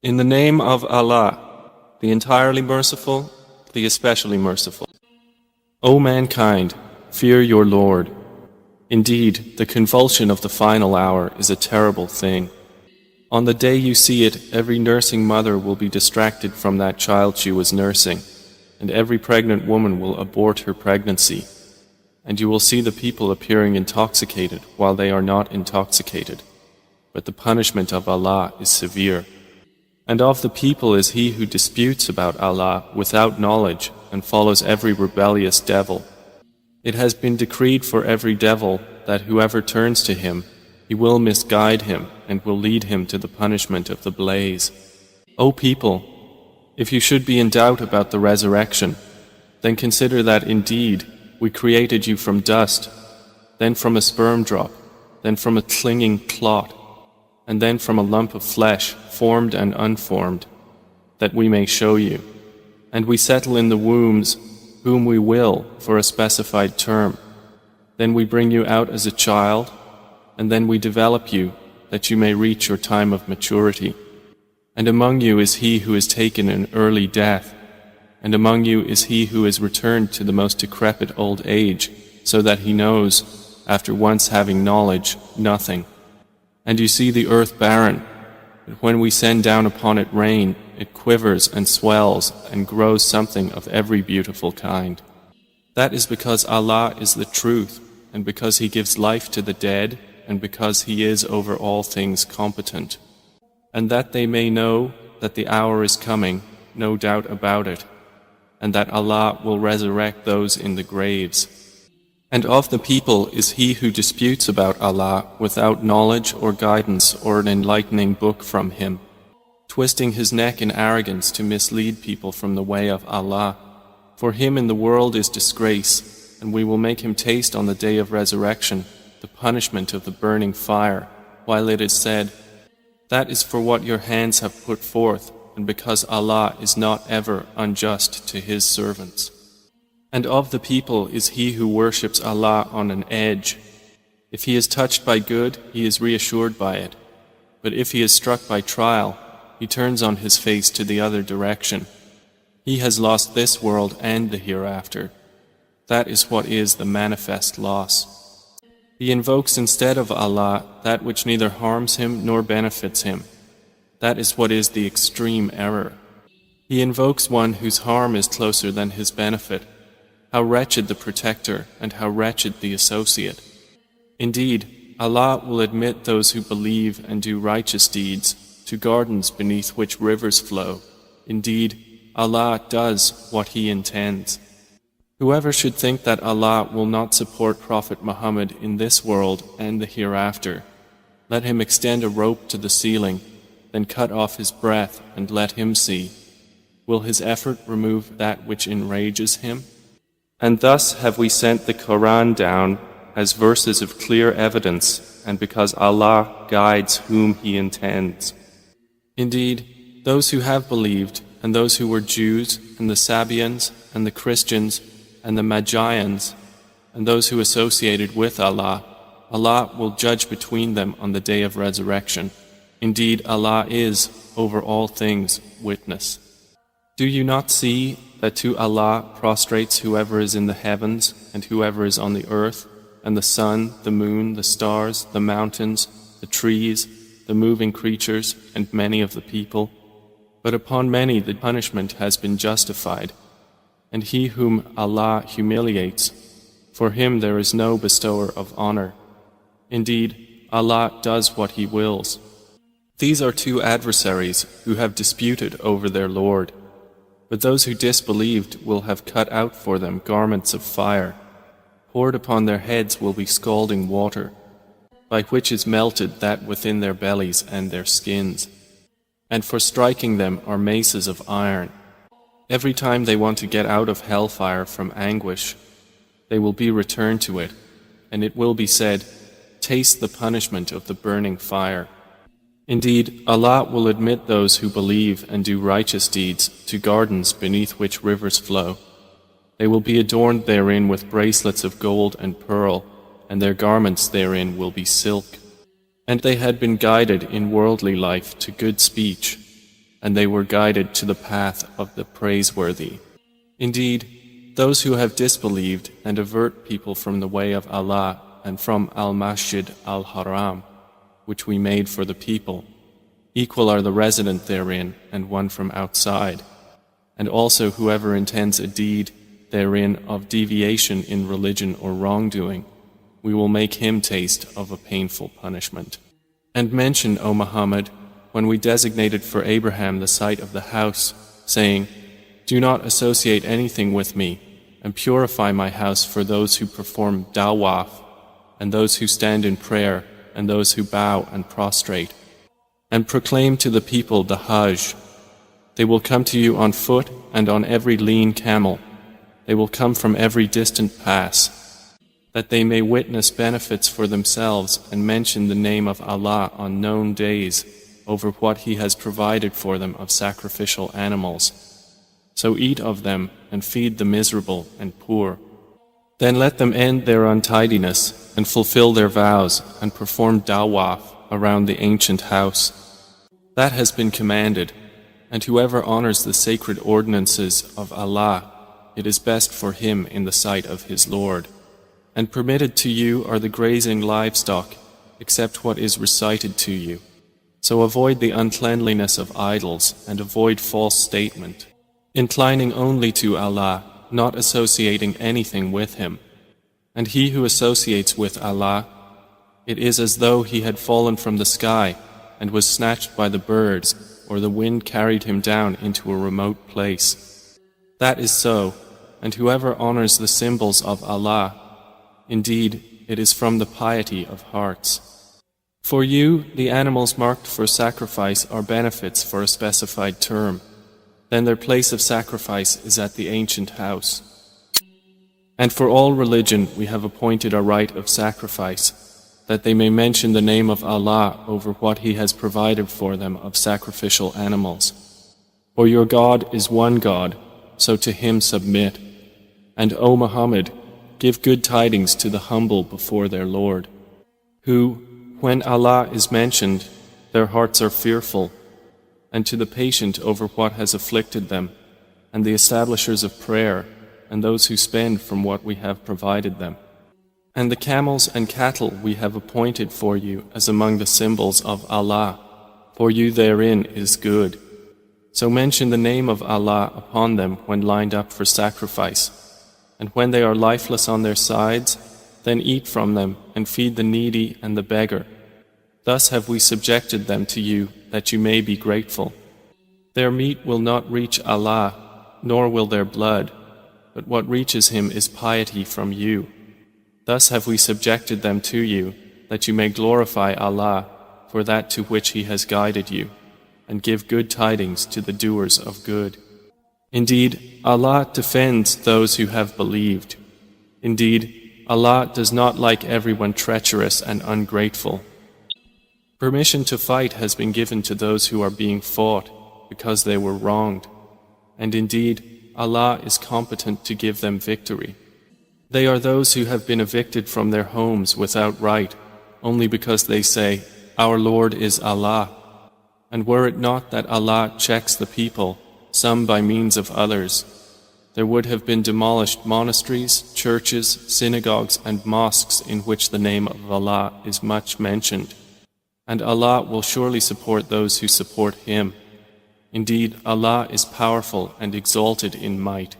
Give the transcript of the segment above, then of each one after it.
In the name of Allah, the entirely merciful, the especially merciful. O mankind, fear your Lord. Indeed, the convulsion of the final hour is a terrible thing. On the day you see it, every nursing mother will be distracted from that child she was nursing, and every pregnant woman will abort her pregnancy. And you will see the people appearing intoxicated while they are not intoxicated. But the punishment of Allah is severe. And of the people is he who disputes about Allah without knowledge and follows every rebellious devil. It has been decreed for every devil that whoever turns to him, he will misguide him and will lead him to the punishment of the blaze. O people, if you should be in doubt about the resurrection, then consider that indeed we created you from dust, then from a sperm drop, then from a clinging clot, and then from a lump of flesh, formed and unformed, that we may show you. And we settle in the wombs whom we will for a specified term. Then we bring you out as a child, and then we develop you that you may reach your time of maturity. And among you is he who is taken an early death, and among you is he who is returned to the most decrepit old age, so that he knows, after once having knowledge, nothing. And you see the earth barren, but when we send down upon it rain, it quivers and swells and grows something of every beautiful kind. That is because Allah is the truth, and because He gives life to the dead, and because He is over all things competent. And that they may know that the hour is coming, no doubt about it, and that Allah will resurrect those in the graves. And of the people is he who disputes about Allah without knowledge or guidance or an enlightening book from Him, twisting his neck in arrogance to mislead people from the way of Allah. For him in the world is disgrace, and we will make him taste on the day of resurrection the punishment of the burning fire, while it is said, that is for what your hands have put forth, and because Allah is not ever unjust to His servants. And of the people is he who worships Allah on an edge. If he is touched by good, he is reassured by it. But if he is struck by trial, he turns on his face to the other direction. He has lost this world and the hereafter. That is what is the manifest loss. He invokes instead of Allah that which neither harms him nor benefits him. That is what is the extreme error. He invokes one whose harm is closer than his benefit. How wretched the protector and how wretched the associate. Indeed, Allah will admit those who believe and do righteous deeds to gardens beneath which rivers flow. Indeed, Allah does what He intends. Whoever should think that Allah will not support Prophet Muhammad in this world and the hereafter, let him extend a rope to the ceiling, then cut off his breath and let him see. Will his effort remove that which enrages him? And thus have we sent the Quran down as verses of clear evidence, and because Allah guides whom He intends. Indeed, those who have believed, and those who were Jews, and the Sabians, and the Christians, and the Magians, and those who associated with Allah, Allah will judge between them on the day of resurrection. Indeed, Allah is, over all things, witness. Do you not see that to Allah prostrates whoever is in the heavens and whoever is on the earth, and the sun, the moon, the stars, the mountains, the trees, the moving creatures, and many of the people? But upon many the punishment has been justified, and he whom Allah humiliates, for him there is no bestower of honor. Indeed, Allah does what He wills. These are two adversaries who have disputed over their Lord. But those who disbelieved will have cut out for them garments of fire. Poured upon their heads will be scalding water, by which is melted that within their bellies and their skins. And for striking them are maces of iron. Every time they want to get out of hellfire from anguish, they will be returned to it, and it will be said, taste the punishment of the burning fire. Indeed, Allah will admit those who believe and do righteous deeds to gardens beneath which rivers flow. They will be adorned therein with bracelets of gold and pearl, and their garments therein will be silk. And they had been guided in worldly life to good speech, and they were guided to the path of the praiseworthy. Indeed, those who have disbelieved and avert people from the way of Allah and from Al-Masjid Al-Haram, which we made for the people, equal are the resident therein and one from outside. And also whoever intends a deed therein of deviation in religion or wrongdoing, we will make him taste of a painful punishment. And mention, O Muhammad, when we designated for Abraham the site of the house, saying, "Do not associate anything with me, and purify my house for those who perform dawaf, and those who stand in prayer, and those who bow and prostrate. And proclaim to the people the Hajj. They will come to you on foot and on every lean camel. They will come from every distant pass, that they may witness benefits for themselves and mention the name of Allah on known days over what He has provided for them of sacrificial animals. So eat of them and feed the miserable and poor. Then let them end their untidiness and fulfill their vows and perform dawaf around the ancient house. That has been commanded, and whoever honors the sacred ordinances of Allah, it is best for him in the sight of his Lord. And permitted to you are the grazing livestock, except what is recited to you. So avoid the uncleanliness of idols and avoid false statement, inclining only to Allah, not associating anything with Him. And he who associates with Allah, it is as though he had fallen from the sky and was snatched by the birds, or the wind carried him down into a remote place. That is so, and whoever honors the symbols of Allah, indeed, it is from the piety of hearts. For you, the animals marked for sacrifice are benefits for a specified term. Then their place of sacrifice is at the ancient house. And for all religion we have appointed a rite of sacrifice, that they may mention the name of Allah over what He has provided for them of sacrificial animals. For your God is one God, so to Him submit. And O Muhammad, give good tidings to the humble before their Lord, who, when Allah is mentioned, their hearts are fearful, and to the patient over what has afflicted them, and the establishers of prayer, and those who spend from what we have provided them. And the camels and cattle we have appointed for you as among the symbols of Allah, for you therein is good. So mention the name of Allah upon them when lined up for sacrifice, and when they are lifeless on their sides, then eat from them and feed the needy and the beggar. Thus have we subjected them to you that you may be grateful. Their meat will not reach Allah, nor will their blood, but what reaches Him is piety from you. Thus have we subjected them to you, that you may glorify Allah for that to which He has guided you, and give good tidings to the doers of good. Indeed, Allah defends those who have believed. Indeed, Allah does not like everyone treacherous and ungrateful. Permission to fight has been given to those who are being fought because they were wronged, and indeed, Allah is competent to give them victory. They are those who have been evicted from their homes without right, only because they say, "Our Lord is Allah." And were it not that Allah checks the people, some by means of others, there would have been demolished monasteries, churches, synagogues, and mosques in which the name of Allah is much mentioned. And Allah will surely support those who support Him. Indeed, Allah is powerful and exalted in might.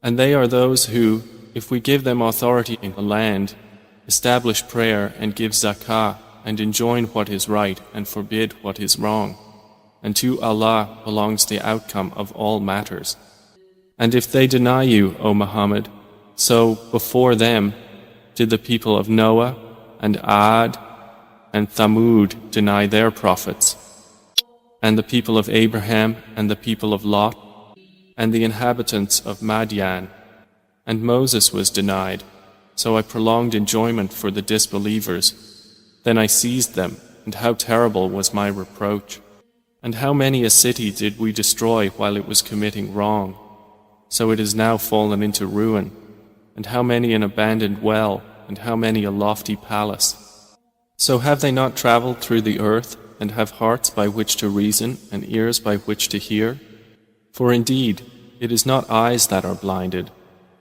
And they are those who, if we give them authority in the land, establish prayer and give zakah and enjoin what is right and forbid what is wrong. And to Allah belongs the outcome of all matters. And if they deny you, O Muhammad, so before them did the people of Noah and Ad and Thamud deny their prophets, and the people of Abraham and the people of Lot and the inhabitants of Madian. And Moses was denied, so I prolonged enjoyment for the disbelievers. Then I seized them, and how terrible was my reproach. And how many a city did we destroy while it was committing wrong, so it is now fallen into ruin, and how many an abandoned well, and how many a lofty palace. So have they not traveled through the earth and have hearts by which to reason and ears by which to hear? For indeed, it is not eyes that are blinded,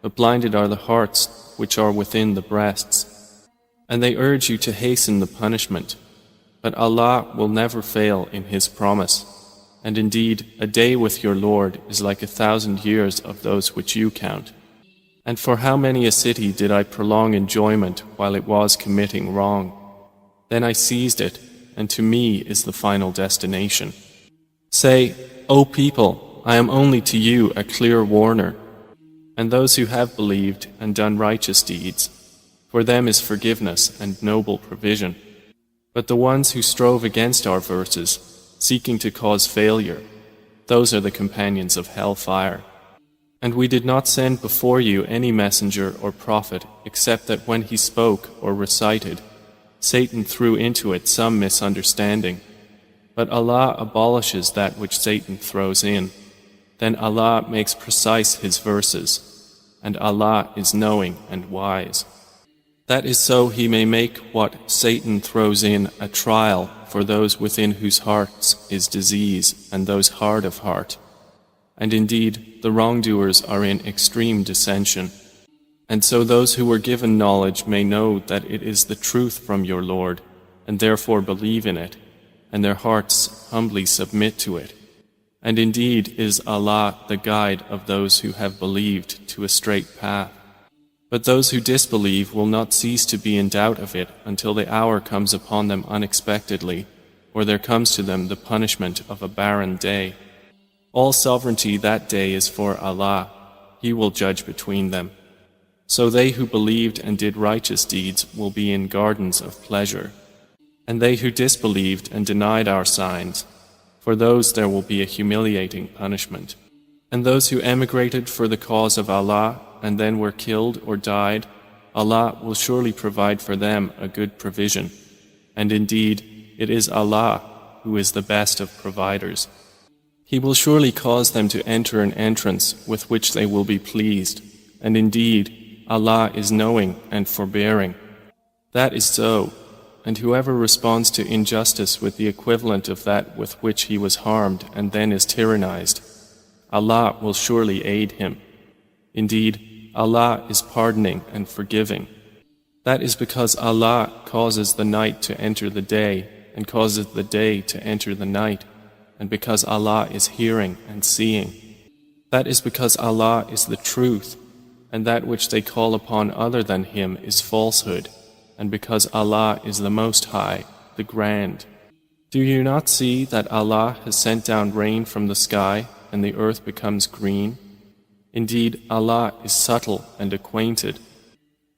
but blinded are the hearts which are within the breasts. And they urge you to hasten the punishment, but Allah will never fail in His promise. And indeed, a day with your Lord is like 1,000 years of those which you count. And for how many a city did I prolong enjoyment while it was committing wrong? Then I seized it, and to me is the final destination. Say, O people, I am only to you a clear warner. And those who have believed and done righteous deeds, for them is forgiveness and noble provision. But the ones who strove against our verses, seeking to cause failure, those are the companions of hellfire. And we did not send before you any messenger or prophet except that when he spoke or recited, Satan threw into it some misunderstanding. But Allah abolishes that which Satan throws in. Then Allah makes precise His verses, and Allah is knowing and wise. That is so He may make what Satan throws in a trial for those within whose hearts is disease and those hard of heart. And indeed, the wrongdoers are in extreme dissension. And so those who were given knowledge may know that it is the truth from your Lord, and therefore believe in it, and their hearts humbly submit to it. And indeed is Allah the guide of those who have believed to a straight path. But those who disbelieve will not cease to be in doubt of it until the hour comes upon them unexpectedly, or there comes to them the punishment of a barren day. All sovereignty that day is for Allah. He will judge between them. So they who believed and did righteous deeds will be in gardens of pleasure. And they who disbelieved and denied our signs, for those there will be a humiliating punishment. And those who emigrated for the cause of Allah and then were killed or died, Allah will surely provide for them a good provision. And indeed, it is Allah who is the best of providers. He will surely cause them to enter an entrance with which they will be pleased. And indeed, Allah is knowing and forbearing. That is so, and whoever responds to injustice with the equivalent of that with which he was harmed and then is tyrannized, Allah will surely aid him. Indeed, Allah is pardoning and forgiving. That is because Allah causes the night to enter the day and causes the day to enter the night, and because Allah is hearing and seeing. That is because Allah is the truth, and that which they call upon other than Him is falsehood, and because Allah is the Most High, the Grand. Do you not see that Allah has sent down rain from the sky and the earth becomes green? Indeed, Allah is subtle and acquainted.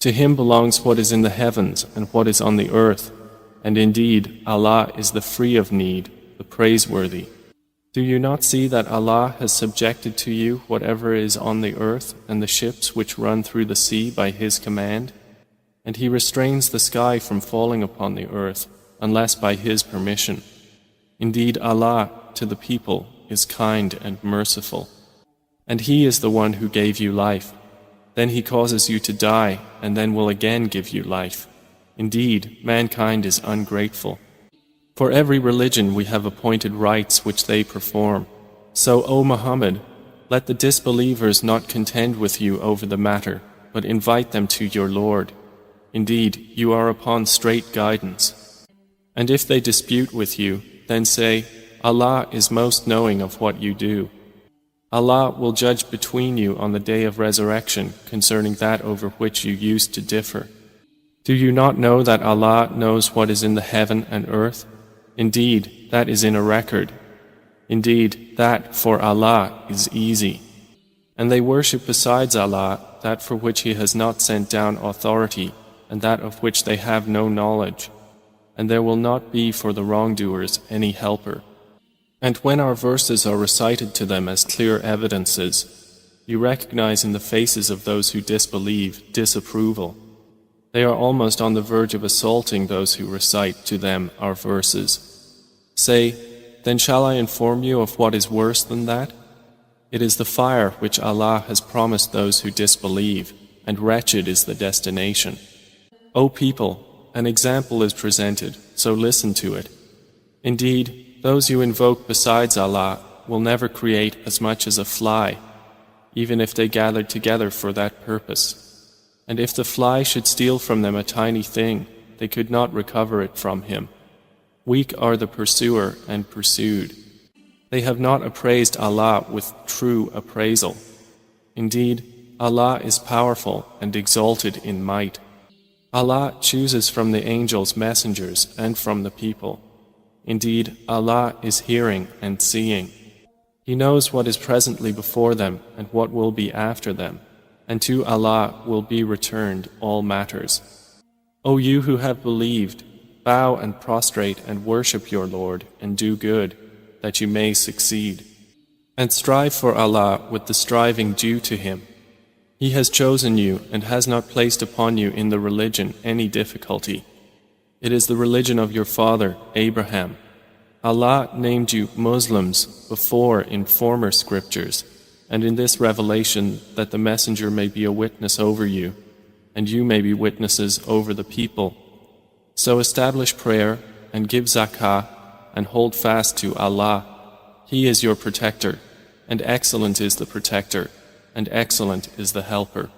To Him belongs what is in the heavens and what is on the earth, and indeed, Allah is the free of need, the praiseworthy. Do you not see that Allah has subjected to you whatever is on the earth and the ships which run through the sea by His command? And He restrains the sky from falling upon the earth, unless by His permission. Indeed, Allah to the people is kind and merciful. And He is the one who gave you life. Then He causes you to die, and then will again give you life. Indeed, mankind is ungrateful. For every religion we have appointed rites which they perform. So, O Muhammad, let the disbelievers not contend with you over the matter, but invite them to your Lord. Indeed, you are upon straight guidance. And if they dispute with you, then say, Allah is most knowing of what you do. Allah will judge between you on the day of resurrection concerning that over which you used to differ. Do you not know that Allah knows what is in the heaven and earth? Indeed, that is in a record. Indeed, that for Allah is easy. And they worship besides Allah that for which He has not sent down authority and that of which they have no knowledge. And there will not be for the wrongdoers any helper. And when our verses are recited to them as clear evidences, you recognize in the faces of those who disbelieve disapproval. They are almost on the verge of assaulting those who recite to them our verses. Say, then shall I inform you of what is worse than that? It is the fire which Allah has promised those who disbelieve, and wretched is the destination. O people, an example is presented, so listen to it. Indeed, those you invoke besides Allah will never create as much as a fly, even if they gathered together for that purpose. And if the fly should steal from them a tiny thing, they could not recover it from him. Weak are the pursuer and pursued. They have not appraised Allah with true appraisal. Indeed, Allah is powerful and exalted in might. Allah chooses from the angels messengers and from the people. Indeed, Allah is hearing and seeing. He knows what is presently before them and what will be after them, and to Allah will be returned all matters. O you who have believed, bow and prostrate and worship your Lord and do good, that you may succeed. And strive for Allah with the striving due to Him. He has chosen you and has not placed upon you in the religion any difficulty. It is the religion of your father, Abraham. Allah named you Muslims before in former scriptures, and in this revelation that the messenger may be a witness over you, and you may be witnesses over the people. So establish prayer and give zakah and hold fast to Allah. He is your protector, and excellent is the protector, and excellent is the helper.